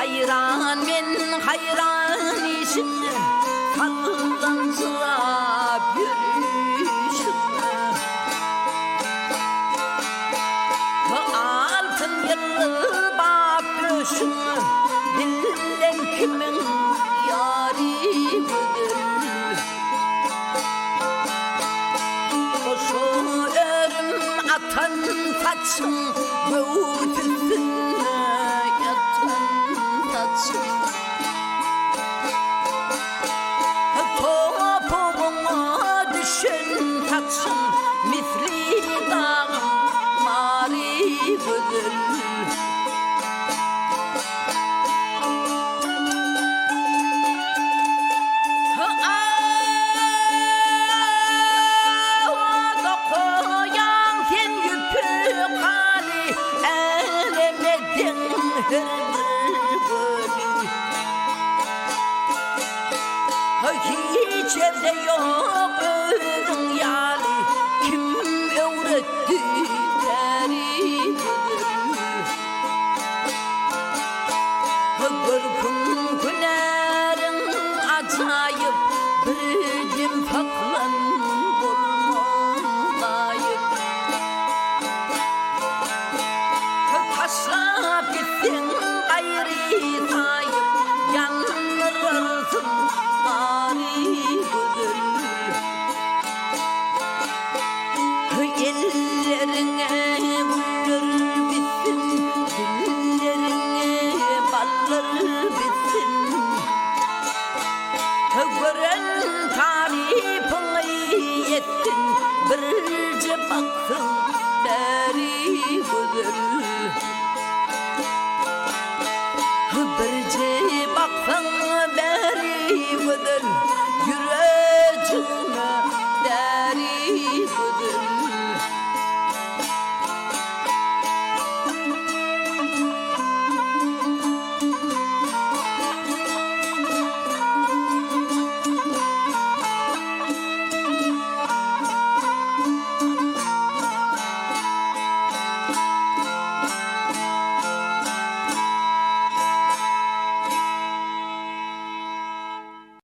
Hayran men hayran işine sallantıra yürüyüşüne altın yıllı bab döşüne dilden kimin yari budur Koşu örüm atan saçın göğütüsüne yatan topuğuma düşen taçın misli dağım mari bıdır koyan sen yüpü kali elemedin hiç evde yok öğün yali kim öğretti görkün günerin acayip birdim faklan bulmayıp taşlap gittin ayrı sayıp yanırırsın ellerine güller bitsin dillerine ballar bitsin gören tarifini ettin birce baktın beri güzel birce baktın beri güzel